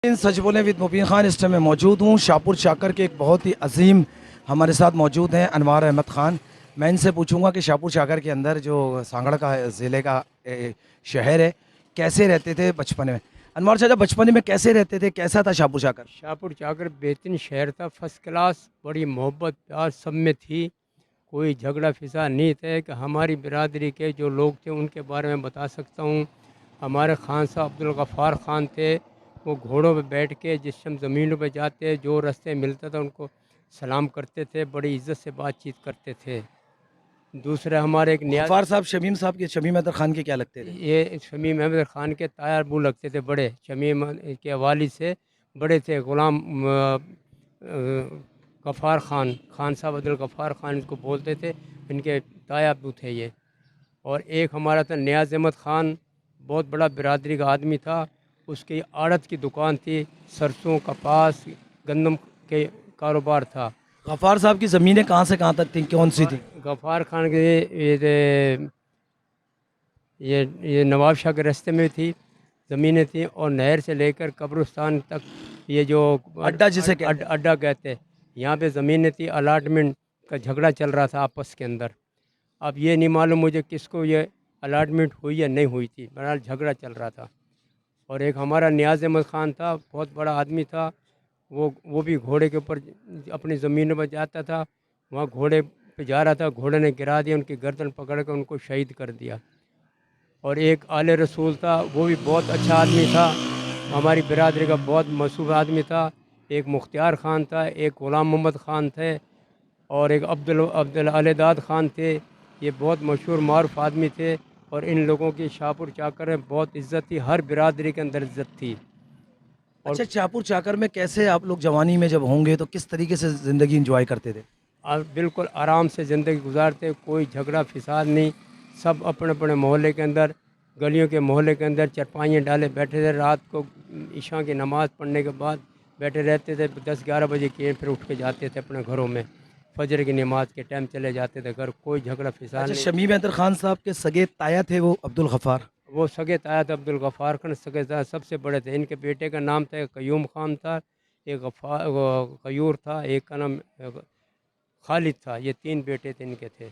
इन सच बोले विद मुबीन खान इस टाइम मैं मौजूद हूँ शाहपुर शाकर के एक बहुत ही अजीम हमारे साथ मौजूद हैं अनवार अहमद ख़ान। मैं इनसे पूछूंगा कि शाहपुर शाकर के अंदर जो सांगड़ का ज़िले का शहर है कैसे रहते थे बचपन में। अनवार चाचा बचपन में कैसे रहते थे, कैसा था शाहपुर शाकर? शाहपुर जाकर बेहतरीन शहर था, फर्स्ट क्लास, बड़ी मोहब्बत प्यार सब में थी। कोई झगड़ा फिसा नहीं थे कि हमारी बिरादरी के जो लोग थे उनके बारे में बता सकता हूँ। हमारे खान साहब अब्दुल गफ़ार ख़ान थे। वो घोड़ों पे बैठ के जिस समय ज़मीनों पे जाते जो रास्ते मिलता था उनको सलाम करते थे, बड़ी इज़्ज़त से बातचीत करते थे। दूसरे हमारे एक नियाज गफ़ार साहब शमीम साहब के, शमीम अतर खान के क्या लगते थे? ये शमीम अहमद ख़ान के ताया अबू लगते थे बड़े। शमीम के वालिद से बड़े थे, ग़ुलाम गफ़ार ख़ान, खान साहब अब्दुल गफ़ार ख़ान इनको बोलते थे। इनके ताया अबू थे ये। और एक हमारा था नियाज़ अहमद ख़ान, बहुत बड़ा बिरादरी का आदमी था। उसकी आड़त की दुकान थी, सरसों कपास गंदम के कारोबार था। गफ़ार साहब की ज़मीनें कहाँ से कहाँ तक थी, कौन सी थी? गफ़ार ख़ान के ये नवाब शाह के रास्ते में थी, ज़मीनें थी। और नहर से लेकर कब्रिस्तान तक ये जो अड्डा जिसे कहते हैं। अड्डा कहते हैं, यहाँ पे ज़मीनें थी। अलाटमेंट का झगड़ा चल रहा था आपस के अंदर। अब ये नहीं मालूम मुझे किसको ये अलाटमेंट हुई या नहीं हुई थी, बहरहाल झगड़ा चल रहा था। और एक हमारा नियाज़ अहमद ख़ान था, बहुत बड़ा आदमी था। वो भी घोड़े के ऊपर अपनी ज़मीनों पर जाता था। वहाँ घोड़े पे जा रहा था, घोड़े ने गिरा दिया, उनकी गर्दन पकड़ कर उनको शहीद कर दिया। और एक आले रसूल था, वो भी बहुत अच्छा आदमी था, हमारी बिरादरी का बहुत मशहूर आदमी था। एक मुख्तियार ख़ान था, एक ग़ुलाम मोहम्मद ख़ान थे, और एक अब्दुल अलीदाद ख़ान थे। ये बहुत मशहूर मारूफ आदमी थे। और इन लोगों की शाहपुर चाकर में बहुत इज़्ज़त थी, हर बिरादरी के अंदर इज़्ज़त थी। और अच्छा, शाहपुर शाकर में कैसे आप लोग जवानी में जब होंगे तो किस तरीके से ज़िंदगी इंजॉय करते थे? बिल्कुल आराम से ज़िंदगी गुजारते, कोई झगड़ा फिसाद नहीं। सब अपने अपने मोहल्ले के अंदर, गलियों के मोहल्ले के अंदर चरपाइयाँ डाले बैठे थे। रात को ईशा की नमाज़ पढ़ने के बाद बैठे रहते थे। 10-11 बजे किए फिर उठ के जाते थे अपने घरों में। फजर की नमाज के टाइम चले जाते थे घर, कोई झगड़ा फिसाद अच्छा, नहीं। शमीम अतर खान साहब के सगे ताया थे वो अब्दुल गफ़ार। वो सगे ताया थे अब्दुल गफ़ार खान, सगे ताया सबसे बड़े थे। इनके बेटे का नाम था, एक कयूम खान था, एक कयूर था, एक का नाम खालिद था। ये 3 बेटे थे इनके थे।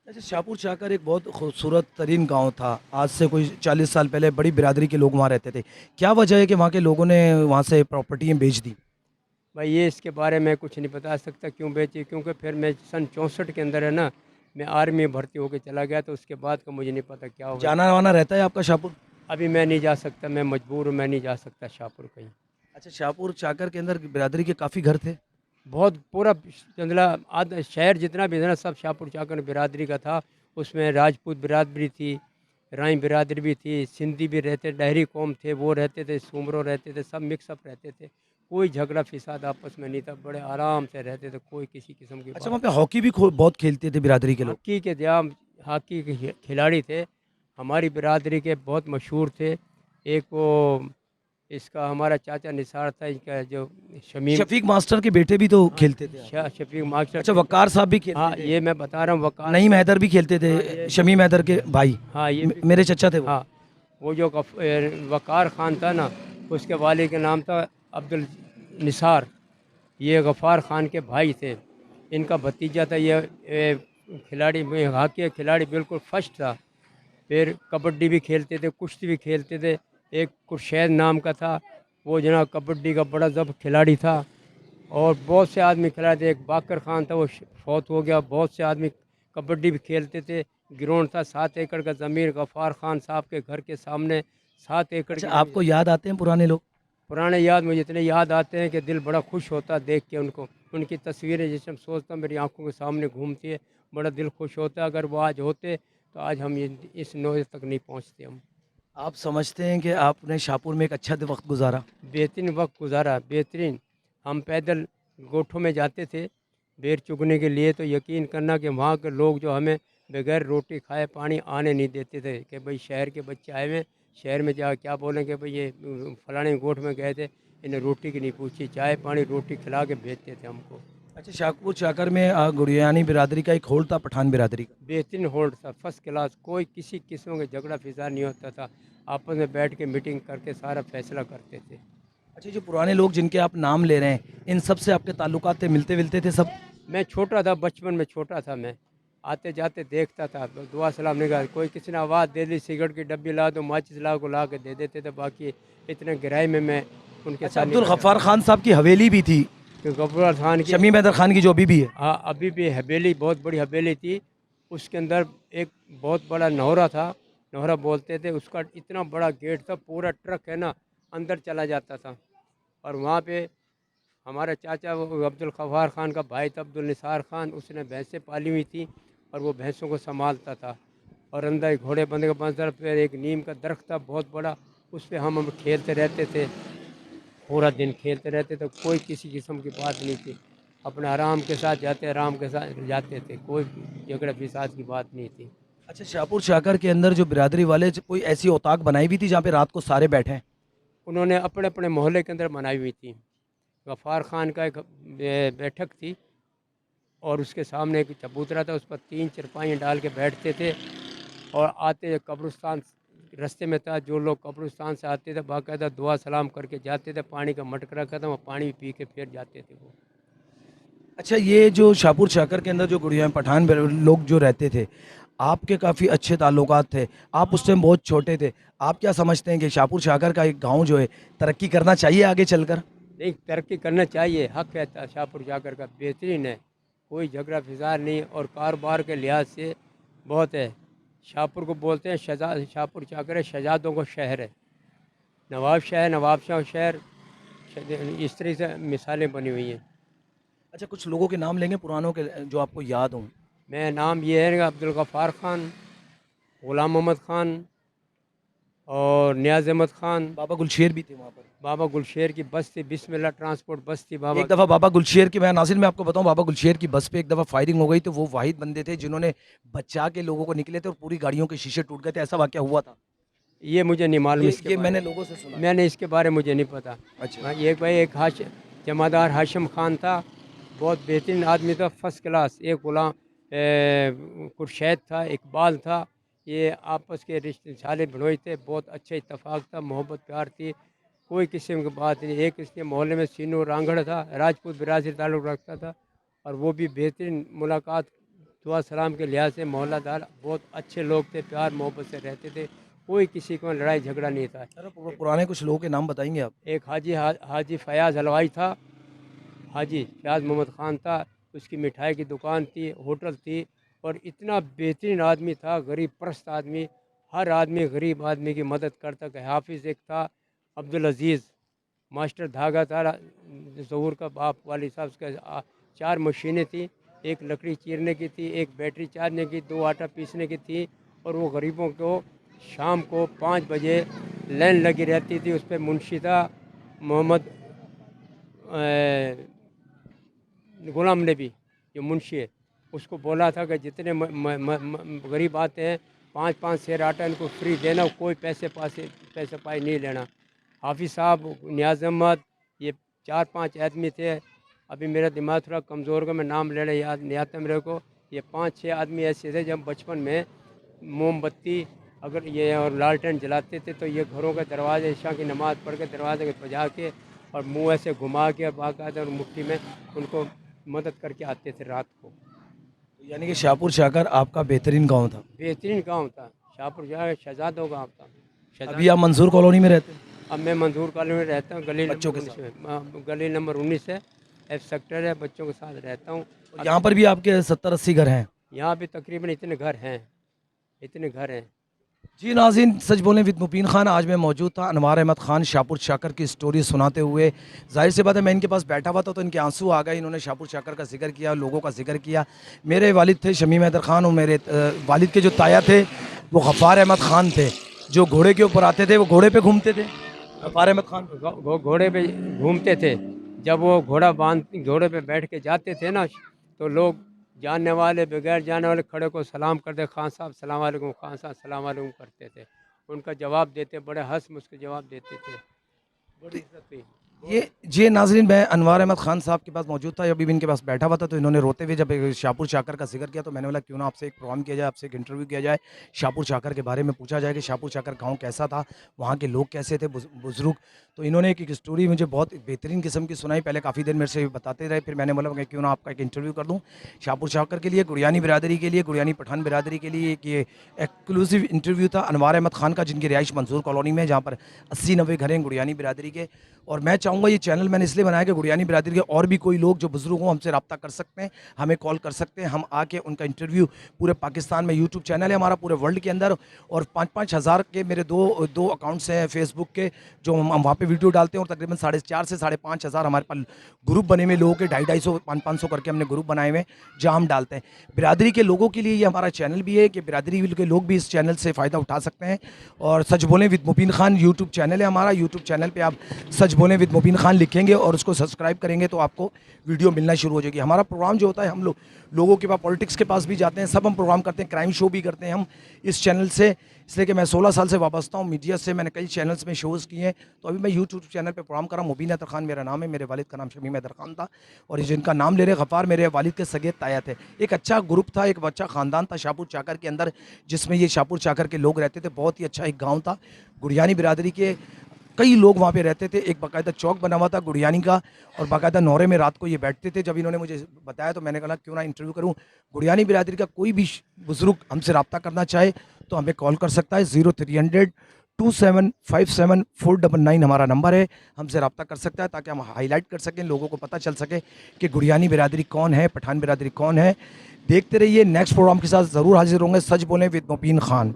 अच्छा, शाहपुर शाकर एक बहुत खूबसूरत तरीन गांव था। आज से कोई 40 साल पहले बड़ी बिरादरी के लोग वहाँ रहते थे। क्या वजह है कि वहाँ के लोगों ने वहाँ से प्रॉपर्टियाँ बेच दी? भाई ये इसके बारे में कुछ नहीं बता सकता क्यों बेची, क्योंकि फिर मैं सन 64 के अंदर है ना, मैं आर्मी में भर्ती होकर चला गया, तो उसके बाद का मुझे नहीं पता क्या होगा। जाना वाना रहता है आपका शाहपुर? अभी मैं नहीं जा सकता, मैं मजबूर हूँ, मैं नहीं जा सकता शाहपुर कहीं। अच्छा, शाहपुर शाकर के अंदर बिरादरी के काफ़ी घर थे। बहुत पूरा चंदला आधा शहर जितना भी था ना, सब शाहपुर चाकर बिरादरी का था। उसमें राजपूत बिरादरी थी, राई बिरादरी भी थी, सिंधी भी रहते, डहरी कौम थे वो रहते थे, सुमरो रहते थे, सब मिक्सअप रहते थे। कोई झगड़ा फिसाद आपस में नहीं था, बड़े आराम से रहते थे, कोई किसी किस्म की अच्छा, बात। वहाँ पे हॉकी भी बहुत खेलते थे बिरादरी के लोग। हॉकी के जाम हॉकी के खिलाड़ी थे, हमारी बिरादरी के बहुत मशहूर थे। एक वो इसका हमारा चाचा निसार था, इनका जो शमीम। शफीक मास्टर के बेटे भी तो हाँ, खेलते थे। शफीक मास्टर अच्छा, के। वकार साहब भी खेलते हाँ थे। ये मैं बता रहा हूँ वकार। नईम हैदर भी खेलते थे। हाँ ये शमीम हैदर के भाई हाँ ये भी मेरे चचा थे वो। हाँ। वो जो वकार ख़ान था ना, उसके वालिद का नाम था अब्दुल निसार। ये गफ़ार ख़ान के भाई थे, इनका भतीजा था ये खिलाड़ी में, हॉकी का खिलाड़ी बिल्कुल फर्स्ट था। फिर कबड्डी भी खेलते थे, कुश्ती भी खेलते थे। एक कुरशैद नाम का था, वो जनाब कबड्डी का बड़ा ज़ब्त खिलाड़ी था। और बहुत से आदमी खिलाड़ी थे। एक बाकर ख़ान था, वो फौत हो गया। बहुत से आदमी कबड्डी भी खेलते थे। ग्राउंड था 7 एकड़ का ज़मीन, गफ़ार ख़ान साहब के घर के सामने 7 एकड़ अच्छा, की ज़मीन। आपको याद आते हैं पुराने लोग? पुराने याद मुझे इतने याद आते हैं कि दिल बड़ा खुश होता है देख के उनको। उनकी तस्वीरें जिस टाइम सोचता हूँ मेरी आंखों के सामने घूमती है, बड़ा दिल खुश होता है। अगर वो आज होते तो आज हम इस नौज तक नहीं पहुँचते हम। आप समझते हैं कि आपने शाहपुर में एक अच्छा वक्त गुजारा? बेहतरीन वक्त गुजारा, बेहतरीन। हम पैदल गोठों में जाते थे बेर चुगने के लिए, तो यकीन करना कि वहाँ के लोग जो हमें बगैर रोटी खाए पानी आने नहीं देते थे कि भाई शहर के बच्चे आए हुए, शहर में जा क्या बोलेंगे भाई ये फलाने गोठ में गए थे, इन्हें रोटी की नहीं पूछी, चाय पानी रोटी खिला के भेजते थे हमको। अच्छा, शाहपुर शाकर में गुड़ियानी बिरादरी का एक होल था, पठान बिरादरी का। बेहतरीन होल्ड था, फर्स्ट क्लास, कोई किसी किस्म का झगड़ा फिसाद नहीं होता था। आपस में बैठ के मीटिंग करके सारा फैसला करते थे। अच्छा, जो पुराने लोग जिनके आप नाम ले रहे हैं, इन सब से आपके ताल्लुकात थे, मिलते-विलते थे सब? मैं छोटा था, बचपन में छोटा था मैं, आते जाते देखता था, दुआ सलाम निगाह, कोई किसी ने आवाज़ दे दी, सिगरेट की डब्बी ला दो, माचिस ला को ला के दे देते थे, बाकी इतने गहराई में मैं उनके अच्छा, साथ नहीं अब्दुल बैठा। गफ्फार खान साहब की हवेली भी थी, कि गफूर खान की, शमीम हैदर खान की जो अभी भी है। हाँ, अभी भी हवेली, बहुत बड़ी हवेली थी। उसके अंदर एक बहुत बड़ा नौरा था, नौरा बोलते थे, उसका इतना बड़ा गेट था, पूरा ट्रक है ना अंदर चला जाता था। और वहाँ पे हमारे चाचा वो अब्दुल गफ्फार खान का भाई था अब्दुल निसार खान, उसने भैंसें पाली हुई थी और वो भैंसों को संभालता था। और अंदर घोड़े बंधे के पास तरफ फिर एक नीम का दरख्त था बहुत बड़ा, उस पे हम खेलते रहते थे, पूरा दिन खेलते रहते थे, कोई किसी किस्म की बात नहीं थी। अपने आराम के साथ जाते, आराम के साथ जाते थे, कोई झगड़ा फिसाद की बात नहीं थी। अच्छा, शाहपुर शाकर के अंदर जो बिरादरी वाले कोई ऐसी औताक बनाई हुई थी जहाँ पे रात को सारे बैठे हैं? उन्होंने अपने अपने मोहल्ले के अंदर बनाई हुई थी। गफ़ार खान का एक बैठक थी और उसके सामने एक चबूतरा था, उस पर 3 चारपाइयाँ डाल के बैठते थे। और आते कब्रिस्तान रास्ते में था, जो लोग कब्रिस्तान से आते थे बाकायदा दुआ सलाम करके जाते थे, पानी का मटका रखा था, वो पानी पी के फिर जाते थे वो। अच्छा, ये जो शाहपुर शाकर के अंदर जो गुड़िया पठान लोग जो रहते थे, आपके काफ़ी अच्छे ताल्लुकात थे, आप उस टाइम बहुत छोटे थे। आप क्या समझते हैं कि शाहपुर शाकर का एक गाँव जो है तरक्की करना चाहिए आगे चलकर? नहीं, तरक्की करना चाहिए, हक़ है शाहपुर जाकर का, बेहतरीन है, कोई झगड़ा फिसाद नहीं, और कारोबार के लिहाज से बहुत है। शाहपुर को बोलते हैं शाहपुर जाकर है शहजादों का शहर है, नवाब शाह नवाबशाह शहर, इस तरह से मिसालें बनी हुई हैं। अच्छा, कुछ लोगों के नाम लेंगे पुरानों के जो आपको याद हों? मैं नाम ये है अब्दुल गफ़ार ख़ान, ग़ुलाम मोहम्मद ख़ान और नियाज़ अहमद ख़ान। बाबा गुलशेर भी थे वहाँ पर। बाबा गुलशेर की बस थी, बिस्मिल्लाह ट्रांसपोर्ट बस थी बाबा एक की। दफ़ा बाबा गुलशेर की, मैं नाज़िर मैं आपको बताऊँ, बाबा गुलशेर की बस पे एक दफ़ा फायरिंग हो गई, तो वो वाहिद बंदे थे जिन्होंने बचा के लोगों को निकले थे और पूरी गाड़ियों के शीशे टूट गए थे, ऐसा वाक़या हुआ था। ये मुझे नहीं मालूम इसके ये बारे मैंने में, लोगों से सुना है। मैंने इसके बारे में मुझे नहीं पता। अच्छा। हाँ, एक भाई एक जमादार हाशिम खान था, बहुत बेहतरीन आदमी था, फर्स्ट क्लास। एक गुलाम कुरशैद था, इकबाल था, ये आपस के रिश्ते साले भनोई थे, बहुत अच्छा इत्तेफाक था, मोहब्बत प्यार थी, कोई किस्म की बात नहीं। एक इसके मोहल्ले में सीनू रांगड़ था, राजपूत बिरादरी ताल्लुक़ रखता था, और वो भी बेहतरीन मुलाकात दुआ सलाम के लिहाज से मोहल्लादार बहुत अच्छे लोग थे, प्यार मोहब्बत से रहते थे, कोई किसी को लड़ाई झगड़ा नहीं था। अरे पुराने कुछ लोगों के नाम बताएँगे आप? एक हाजी फ़याज़ हलवाई था, हाजी फ़याज़ मोहम्मद ख़ान था, उसकी मिठाई की दुकान थी, होटल थी, और इतना बेहतरीन आदमी था, गरीब परस्त आदमी, हर आदमी गरीब आदमी की मदद करता था। हाफिज़ एक था अब्दुल अज़ीज़, मास्टर धागा था, ज़हूर का बाप वाली साहब, उसके 4 मशीनें थी, एक लकड़ी चीरने की थी, एक बैटरी चार्जने की, 2 आटा पीसने की थी, और वो गरीबों को शाम को 5 बजे लाइन लगी रहती थी, उस पे मुंशी था मोहम्मद गुलाम नबी, जो मुंशी है, उसको बोला था कि जितने गरीब आते हैं 5-5 सेर आटा इनको फ्री देना, कोई पैसे पाई नहीं लेना। हाफिज़ साहब, नियाज़ अहमद, ये 4-5 आदमी थे, अभी मेरा दिमाग थोड़ा कमज़ोर का, मैं नाम लेना याद नहीं आता मेरे को। ये 5-6 आदमी ऐसे थे, जब बचपन में मोमबत्ती अगर ये और लालटेन जलाते थे, तो ये घरों के दरवाजे ईशा की नमाज़ पढ़ के दरवाजे के बजा के और मुँह ऐसे घुमा के बाकायदा और मुट्ठी में उनको मदद करके आते थे रात को। यानी कि शाहपुर शाकर आपका बेहतरीन गाँव था। बेहतरीन गाँव था, शाहपुर जो है शहजादों गाँव था। अभी शहजाद आप मंसूर कॉलोनी में रहते हैं? अब मैं मंजूर कॉलोनी में रहता हूँ, गली बच्चों नंबर के 19 साथ? में, गली नंबर 19 है, एफ सेक्टर है, बच्चों के साथ रहता हूँ। और अब यहाँ पर भी आपके 70-80 घर हैं? यहाँ भी तकरीबन इतने घर हैं, इतने घर हैं। जी नाज़रीन, सच बोलें विद मुबीन खान, आज मैं मौजूद था अनवार अहमद खान शाहपुर शाकर की स्टोरी सुनाते हुए। ज़ाहिर सी बात है, मैं इनके पास बैठा हुआ था तो इनके आंसू आ गए, इन्होंने शाहपुर शाकर का जिक्र किया, लोगों का जिक्र किया। मेरे वालिद थे शमीम हैदर खान, और मेरे वालिद के जो ताया थे वो गफ़ार अहमद खान थे, जो घोड़े के ऊपर आते थे, वो घोड़े पे घूमते थे, गफ़ार अहमद खान। घोड़े पे घूमते थे, जब वो घोड़े पे बैठ के जाते थे ना, तो लोग जानने वाले बगैर जानने वाले खड़े को सलाम करते, खान साहब सलाम वालेकुम, खान साहब सलाम वालेकुम करते थे, उनका जवाब देते, बड़े हंस मुझ के जवाब देते थे, बड़ी इज्जत थी। ये नाज़रीन, मैं अनवार अहमद ख़ान साहब के पास मौजूद था, अभी भी इनके पास बैठा हुआ था, तो इन्होंने रोते हुए जब शाहपुर शाकर का ज़िक्र किया, तो मैंने बोला क्यों ना आपसे एक प्रोग्राम किया जाए, आपसे एक इंटरव्यू किया जाए, शाहपुर शाकर के बारे में पूछा जाए कि शाहपुर शाकर गाँव कैसा था, वहाँ के लोग कैसे थे, बुज़ुर्ग। तो इन्होंने एक स्टोरी मुझे बहुत बेहतरीन किस्म की सुनाई, पहले काफ़ी देर मेरे से बताते रहे, फिर मैंने बोला कि क्यों ना आपका एक इंटरव्यू कर दूँ। शाहपुर शाकर के लिए, गुड़ियानी बिरादरी के लिए, गुड़ियानी पठान बिरादरी के लिए एक ये एक्सक्लूसिव इंटरव्यू था अनवार अहमद ख़ान का, जिनकी रिहाइश मंसूर कॉलोनी में है, जहाँ पर 80-90 घर हैं गुड़ियानी बिरादरी के। और मैं चाहूँगा, ये चैनल मैंने इसलिए बनाया कि गुड़ियानी बिरादरी के और भी कोई लोग जो बुज़ुर्ग हों हमसे रब्ता कर सकते हैं, हमें कॉल कर सकते हैं, हम आके उनका इंटरव्यू पूरे पाकिस्तान में, यूट्यूब चैनल है हमारा पूरे वर्ल्ड के अंदर, और 5-5 हज़ार के मेरे दो अकाउंट्स हैं फेसबुक के, जो हम वहाँ पे वीडियो डालते हैं, और तकरीबन 4,500 से 5,500 हज़ार हमारे पास ग्रुप बने हुए लोगों के, 250-250, 500 करके हमने ग्रुप बनाए हुए हैं, जहाँ हम डालते हैं। बिरादरी के लोगों के लिए ये हमारा चैनल भी है कि बिरादरी के लोग भी इस चैनल से फ़ायदा उठा सकते हैं। और सच बोलें with Mubeen Khan YouTube channel है हमारा, यूट्यूब चैनल पे आप सच बोलें विद मुबीन खान लिखेंगे और उसको सब्सक्राइब करेंगे तो आपको वीडियो मिलना शुरू हो जाएगी। हमारा प्रोग्राम जो होता है, हम लोगों के पास, पॉलिटिक्स के पास भी जाते हैं, सब हम प्रोग्राम करते हैं, क्राइम शो भी करते हैं हम इस चैनल से, इसलिए कि मैं 16 साल से वाबस्ता हूँ मीडिया से, मैंने कई चैनल्स में शोज़ किए हैं। तो अभी मैं यूट्यूब चैनल पे प्रोग्राम कर रहा हूँ। मुबीन हैदर खान मेरा नाम है, मेरे वालिद का नाम शमीम हैदर खान था, और जिनका नाम ले रहे गफ़ार मेरे वालिद के सगे ताया थे। एक अच्छा ग्रुप था, एक अच्छा ख़ानदान था शाहपुर चाकर के अंदर, जिसमें ये शाहपुर चाकर के लोग रहते थे। बहुत ही अच्छा एक गाँव था, गुड़ियानी बिरादरी के कई लोग वहाँ पे रहते थे। एक बाकायदा चौक बना हुआ था गुड़ियानी का, और बाकायदा नौरे में रात को ये बैठते थे। जब इन्होंने मुझे बताया तो मैंने कहा क्यों ना इंटरव्यू करूँ। गुड़ियानी बिरादरी का कोई भी बुज़ुर्ग हमसे रब्ता करना चाहे तो हमें कॉल कर सकता है। 0300 2757 499 हमारा नंबर है, हमसे रब्ता कर सकता है, ताकि हम हाईलाइट कर सकें, लोगों को पता चल सके कि गुड़ियानी बिरादरी कौन है, पठान बिरादरी कौन है। देखते रहिए, नेक्स्ट प्रोग्राम के साथ ज़रूर हाजिर होंगे। सच बोलें विद मुबीन खान।